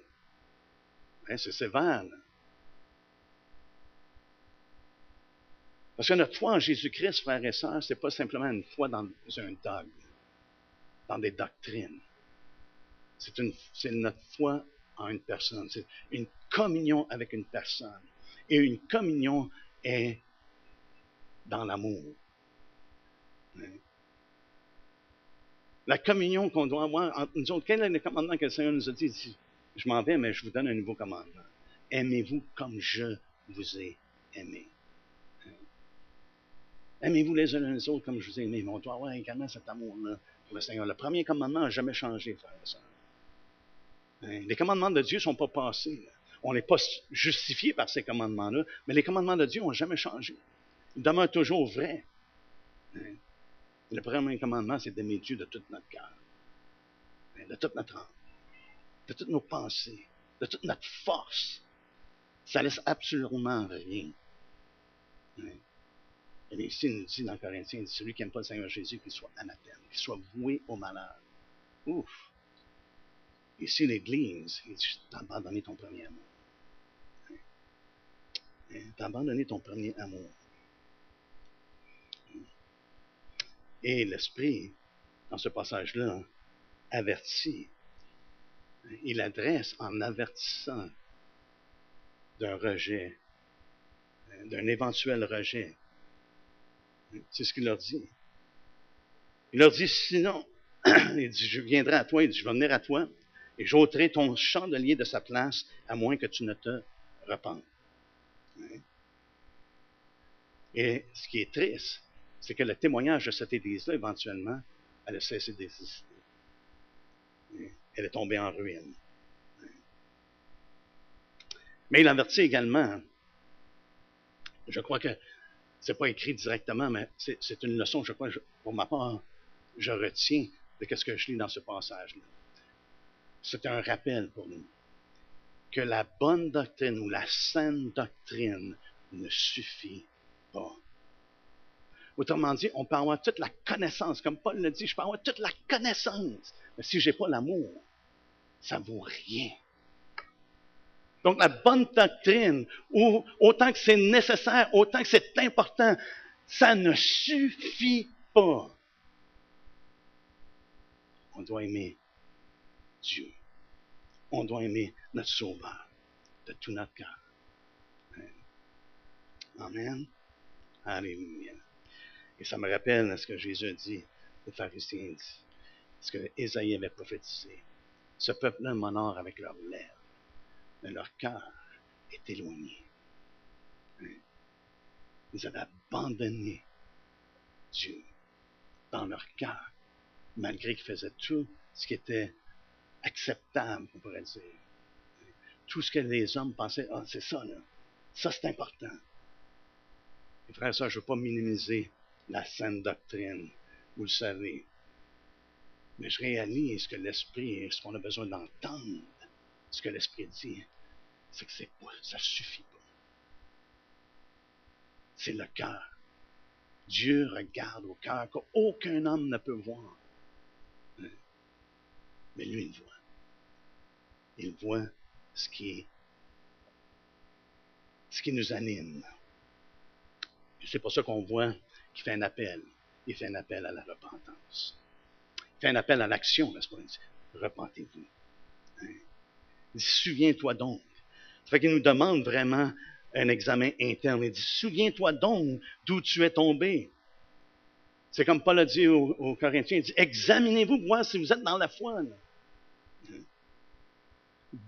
Hein, c'est sévère, là. Parce que notre foi en Jésus-Christ, frères et sœurs, ce n'est pas simplement une foi dans un dogme, dans des doctrines. C'est notre foi en une personne. C'est une communion avec une personne. Et une communion est dans l'amour. La communion qu'on doit avoir entre nous autres, quel est le commandement que le Seigneur nous a dit? Il dit, je m'en vais, mais je vous donne un nouveau commandement. Aimez-vous comme je vous ai aimé. Aimez-vous les uns les autres comme je vous ai aimé. Mais on doit avoir également cet amour-là pour le Seigneur. Le premier commandement n'a jamais changé, frères et sœurs. Les commandements de Dieu ne sont pas passés. Là. On n'est pas justifié par ces commandements-là, mais les commandements de Dieu n'ont jamais changé. Ils demeurent toujours vrais. Le premier commandement, c'est d'aimer Dieu de tout notre cœur, de toute notre âme, de toutes nos pensées, de toute notre force. Ça laisse absolument rien. Et ici, il nous dit dans Corinthiens, il dit, celui qui n'aime pas le Seigneur Jésus, qu'il soit anathème, qu'il soit voué au malheur. Ouf! Ici, l'Église, il dit, t'as abandonné ton premier amour. T'as abandonné ton premier amour. Et l'Esprit, dans ce passage-là, avertit. Il adresse en avertissant d'un rejet, d'un éventuel rejet. C'est ce qu'il leur dit. Il leur dit, sinon, il dit, je viendrai à toi, il dit, je vais venir à toi, et j'ôterai ton chandelier de sa place, à moins que tu ne te repentes. Et ce qui est triste, c'est que le témoignage de cette Église-là, éventuellement, elle a cessé d'exister. Elle est tombée en ruine. Mais il avertit également, je crois que c'est pas écrit directement, mais c'est une leçon, je crois, pour ma part, je retiens de ce que je lis dans ce passage-là. C'est un rappel pour nous que la bonne doctrine ou la saine doctrine ne suffit pas. Autrement dit, on peut avoir toute la connaissance, comme Paul le dit, je peux avoir toute la connaissance, mais si je n'ai pas l'amour, ça ne vaut rien. Donc la bonne doctrine, autant que c'est nécessaire, autant que c'est important, ça ne suffit pas. On doit aimer Dieu. On doit aimer notre Sauveur de tout notre cœur. Amen. Alléluia. Et ça me rappelle ce que Jésus a dit aux pharisiens, ce que Ésaïe avait prophétisé. Ce peuple-là m'honore avec leurs lèvres, mais leur cœur est éloigné. Ils avaient abandonné Dieu dans leur cœur, malgré qu'ils faisaient tout ce qui était acceptable, on pourrait dire. Tout ce que les hommes pensaient, ah, c'est ça, là. Ça, c'est important. Et frère, ça, je ne veux pas minimiser la saine doctrine, vous le savez. Mais je réalise que l'Esprit, ce qu'on a besoin d'entendre, ce que l'Esprit dit, c'est que ça ne suffit pas. C'est le cœur. Dieu regarde au cœur qu'aucun homme ne peut voir. Mais lui, il voit. Il voit ce qui nous anime. C'est pour ça qu'on voit qu'il fait un appel. Il fait un appel à la repentance. Il fait un appel à l'action, n'est-ce pas? Il dit, repentez-vous. Il dit, souviens-toi donc. Ça fait qu'il nous demande vraiment un examen interne. Il dit, souviens-toi donc d'où tu es tombé. C'est comme Paul a dit aux Corinthiens, il dit, examinez-vous pour voir si vous êtes dans la foi. Là.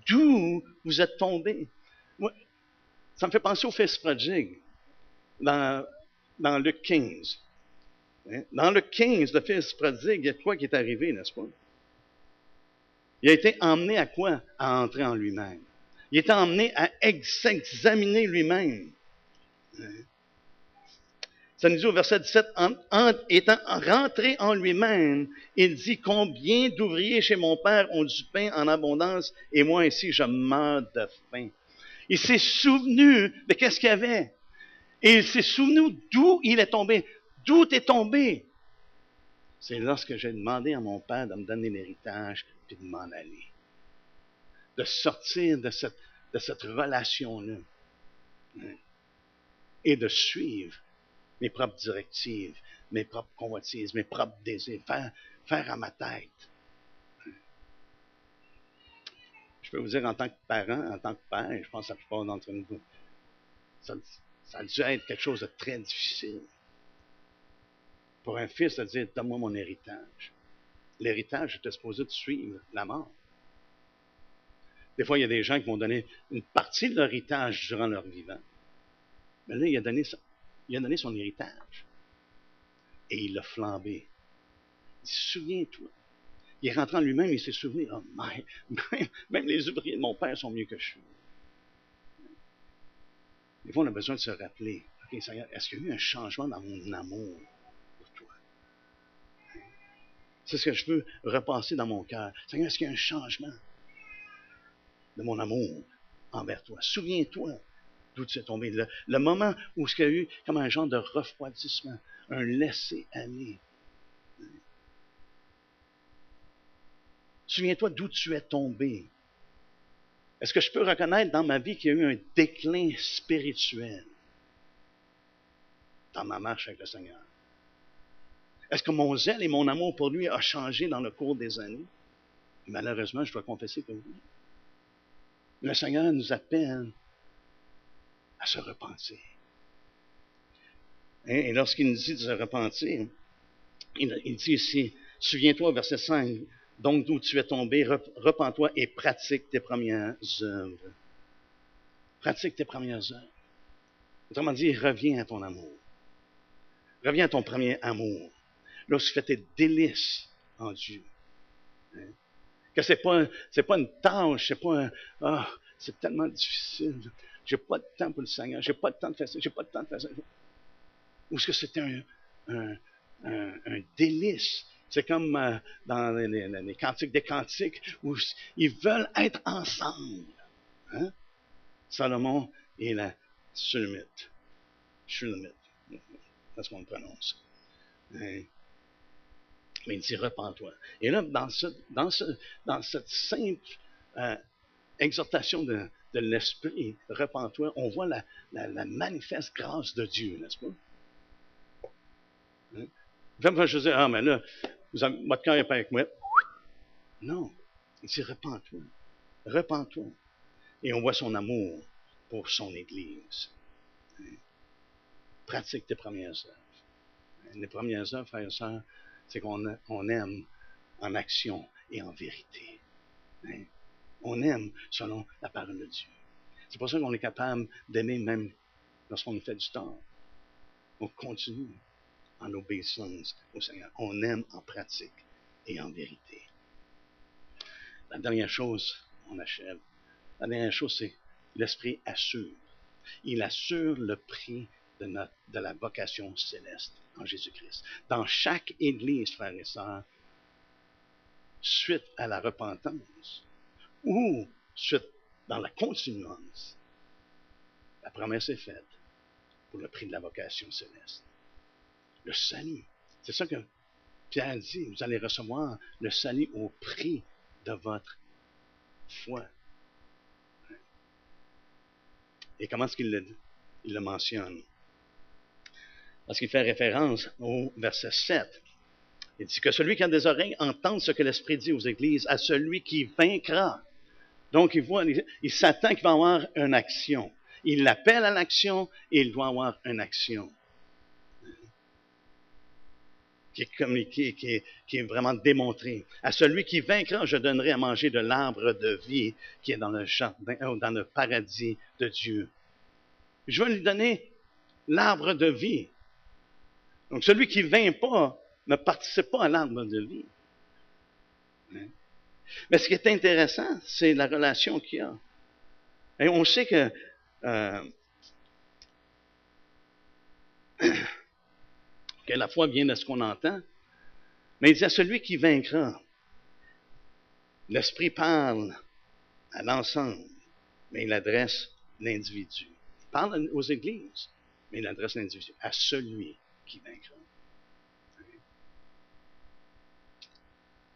D'où vous êtes tombé. Moi, ça me fait penser au fils prodigue dans Luc 15. Dans Luc 15, le fils prodigue, il y a quoi qui est arrivé, n'est-ce pas? Il a été emmené à quoi? À entrer en lui-même. Il était emmené à s'examiner lui-même. Ça nous dit au verset 17, étant rentré en lui-même, il dit, combien d'ouvriers chez mon père ont du pain en abondance, et moi ici, je meurs de faim. Il s'est souvenu de qu'est-ce qu'il y avait. Et il s'est souvenu d'où il est tombé. D'où tu es tombé? C'est lorsque j'ai demandé à mon père de me donner l'héritage, puis de m'en aller. De sortir de cette relation-là. Et de suivre mes propres directives, mes propres convoitises, mes propres désirs, faire à ma tête. Je peux vous dire, en tant que parent, en tant que père, je pense que la plupart d'entre nous, ça a dû être quelque chose de très difficile. Pour un fils, de dire, donne-moi mon héritage. L'héritage était supposé de suivre la mort. Des fois, il y a des gens qui vont donner une partie de leur héritage durant leur vivant. Mais là, il a donné son héritage. Et il l'a flambé. Il dit, souviens-toi. Il est rentré en lui-même et il s'est souvenu, oh, même les ouvriers de mon père sont mieux que je suis. Des fois, on a besoin de se rappeler, OK, Seigneur, est-ce qu'il y a eu un changement dans mon amour pour toi? C'est ce que je veux repasser dans mon cœur. Seigneur, est-ce qu'il y a un changement de mon amour envers toi? Souviens-toi d'où tu es tombé. Le moment où il y a eu comme un genre de refroidissement, un laisser-aller. Souviens-toi d'où tu es tombé. Est-ce que je peux reconnaître dans ma vie qu'il y a eu un déclin spirituel dans ma marche avec le Seigneur? Est-ce que mon zèle et mon amour pour lui a changé dans le cours des années? Malheureusement, je dois confesser que oui. Le Seigneur nous appelle à se repentir. Et lorsqu'il nous dit de se repentir, il dit ici, souviens-toi, verset 5, donc d'où tu es tombé, repens-toi et pratique tes premières œuvres. Pratique tes premières œuvres. Autrement dit, reviens à ton amour. Reviens à ton premier amour. Lorsque tu fais tes délices en Dieu. Hein? Que c'est pas une tâche, c'est pas un, ah, c'est tellement difficile. J'ai pas de temps pour le Seigneur, j'ai pas de temps de faire ça, j'ai pas de temps de faire ça. Ou est-ce que c'est un délice? C'est comme dans les cantiques des cantiques, où ils veulent être ensemble. Hein? Salomon et la Shulamite. Shulamite, c'est ce qu'on le prononce. Hein? Mais il dit, repens-toi. Et là, dans cette simple exhortation de l'Esprit, repens-toi, on voit la manifeste grâce de Dieu, n'est-ce pas? Hein? J'aime je dis, ah, mais là, votre cœur n'est pas avec moi. Non. Il dit, repens-toi. Repens-toi. Et on voit son amour pour son Église. Hein? Pratique tes premières œuvres. Les premières œuvres, frères et sœurs, c'est qu'on aime en action et en vérité. Hein? On aime selon la parole de Dieu. C'est pour ça qu'on est capable d'aimer même lorsqu'on nous fait du tort. On continue en obéissance au Seigneur. On aime en pratique et en vérité. La dernière chose, on achève. La dernière chose, c'est l'Esprit assure. Il assure le prix de la vocation céleste en Jésus-Christ. Dans chaque Église, frères et sœurs, suite à la repentance ou suite dans la continuance, la promesse est faite pour le prix de la vocation céleste. Le salut. C'est ça que Pierre dit. Vous allez recevoir le salut au prix de votre foi. Et comment est-ce qu'il le mentionne? Parce qu'il fait référence au verset 7. Il dit que celui qui a des oreilles entende ce que l'Esprit dit aux églises, à celui qui vaincra. Donc, il s'attend qu'il va avoir une action. Il l'appelle à l'action et il doit avoir une action. Qui est communiquée, qui est vraiment démontrée. À celui qui vaincra, je donnerai à manger de l'arbre de vie qui est dans le jardin, dans le paradis de Dieu. Je vais lui donner l'arbre de vie. Donc, celui qui ne vainc pas ne participe pas à l'arbre de vie. Mais ce qui est intéressant, c'est la relation qu'il y a. Et on sait que la foi vient de ce qu'on entend, mais il dit à celui qui vaincra. L'Esprit parle à l'ensemble, mais il adresse l'individu. Il parle aux églises, mais il adresse l'individu, à celui qui vaincra.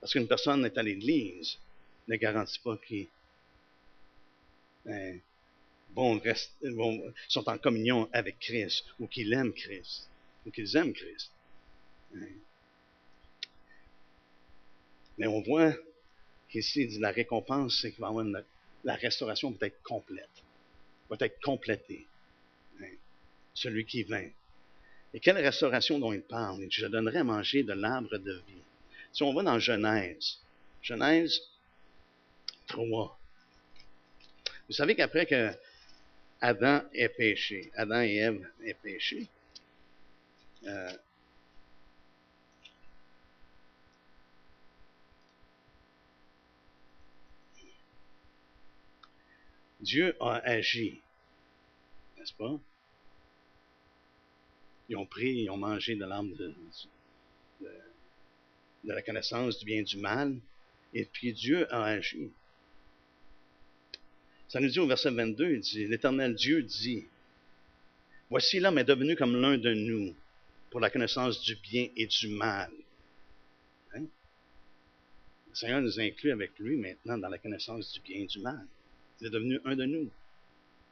Parce qu'une personne est à l'église ne garantit pas qu'ils sont en communion avec Christ, ou qu'ils aiment Christ, ou qu'ils aiment Christ. Mais on voit qu'ici, il dit la récompense, c'est qu'il va y avoir la restauration peut être complète, va être complétée. Celui qui vainc. Et quelle restauration dont il parle? Il dit, je donnerai à manger de l'arbre de vie. Si on va dans Genèse 3, vous savez qu'après que Adam et Ève aient péché, Dieu a agi, n'est-ce pas? Ils ont mangé de l'arbre de la connaissance du bien et du mal, et puis Dieu a agi. Ça nous dit au verset 22, il dit, l'Éternel Dieu dit, voici l'homme est devenu comme l'un de nous, pour la connaissance du bien et du mal. Hein? Le Seigneur nous inclut avec lui maintenant dans la connaissance du bien et du mal. Il est devenu un de nous,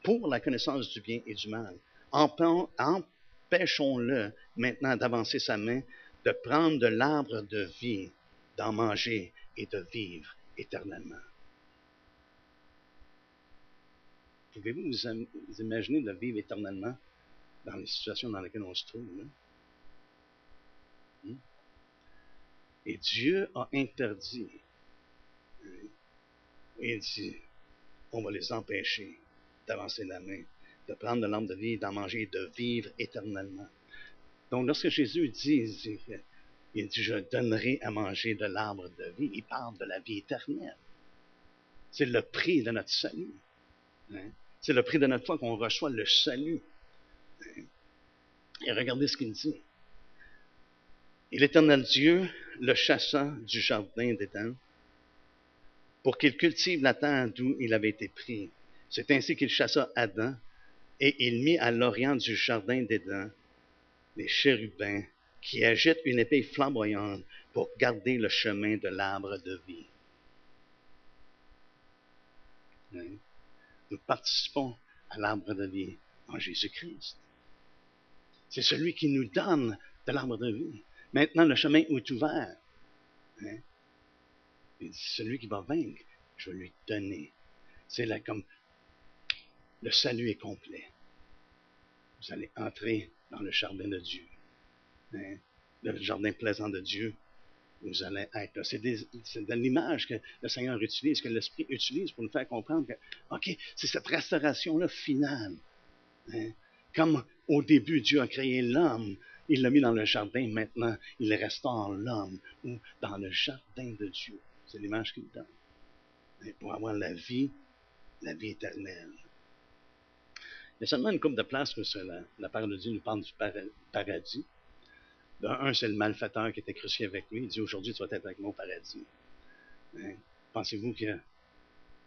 pour la connaissance du bien et du mal. Empêchons-le maintenant d'avancer sa main, de prendre de l'arbre de vie, d'en manger et de vivre éternellement. Pouvez-vous vous imaginer de vivre éternellement dans les situations dans lesquelles on se trouve? Là? Et Dieu a interdit. Et il dit, on va les empêcher d'avancer la main, de prendre de l'arbre de vie, d'en manger et de vivre éternellement. Donc, lorsque Jésus dit, il dit, je donnerai à manger de l'arbre de vie, il parle de la vie éternelle. C'est le prix de notre salut. Hein? C'est le prix de notre foi qu'on reçoit le salut. Hein? Et regardez ce qu'il dit. Et l'Éternel Dieu le chassa du jardin d'Éden pour qu'il cultive la terre d'où il avait été pris. C'est ainsi qu'il chassa Adam et il mit à l'orient du jardin d'Éden les chérubins qui agitent une épée flamboyante pour garder le chemin de l'arbre de vie. Hein? Nous participons à l'arbre de vie en Jésus-Christ. C'est celui qui nous donne de l'arbre de vie. Maintenant, le chemin est ouvert. Hein? Il dit, celui qui va vaincre, je vais lui donner. C'est là comme le salut est complet. Vous allez entrer dans le jardin de Dieu. Hein? Le jardin plaisant de Dieu. Vous allez être là. C'est de l'image que le Seigneur utilise, que l'Esprit utilise pour nous faire comprendre que, OK, c'est cette restauration-là finale. Hein? Comme au début, Dieu a créé l'homme, il l'a mis dans le jardin, maintenant, il restaure l'homme, ou dans le jardin de Dieu. C'est l'image qu'il donne. Et pour avoir la vie éternelle. Il y a seulement une couple de places où la parole de Dieu nous parle du paradis. Un, c'est le malfaiteur qui était crucifié avec lui. Il dit, aujourd'hui, tu vas être avec moi au paradis. Hein? Pensez-vous qu'il a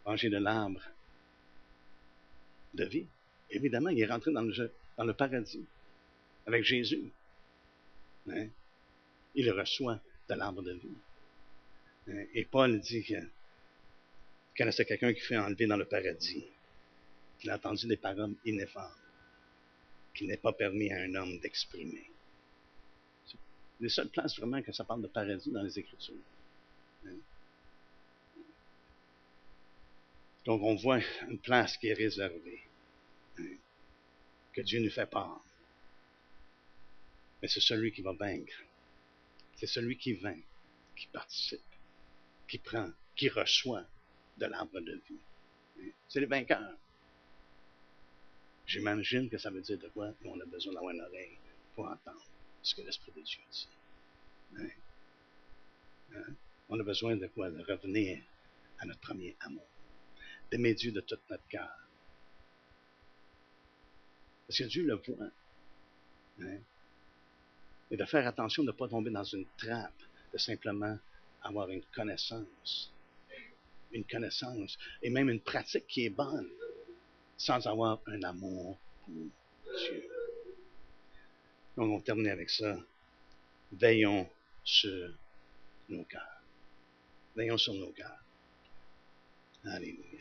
mangé de l'arbre de vie? Évidemment, il est rentré dans le paradis avec Jésus. Hein? Il reçoit de l'arbre de vie. Hein? Et Paul dit qu'il connaissait quelqu'un qui fut enlevé dans le paradis. Il a entendu des paroles ineffables qu'il n'est pas permis à un homme d'exprimer. C'est les seules places vraiment que ça parle de paradis dans les Écritures. Hein? Donc on voit une place qui est réservée, hein, que Dieu nous fait part. Mais c'est celui qui va vaincre. C'est celui qui vainc, qui participe, qui prend, qui reçoit de l'arbre de vie. Hein? C'est les vainqueurs. J'imagine que ça veut dire de quoi on a besoin d'avoir une oreille pour entendre ce que l'Esprit de Dieu dit. Hein? Hein? On a besoin de quoi? De revenir à notre premier amour. D'aimer Dieu de tout notre cœur. Parce que Dieu le voit. Hein? Et de faire attention de ne pas tomber dans une trappe, de simplement avoir une connaissance, et même une pratique qui est bonne, sans avoir un amour pour Dieu. Donc, on termine avec ça. Veillons sur nos cœurs. Veillons sur nos cœurs. Alléluia.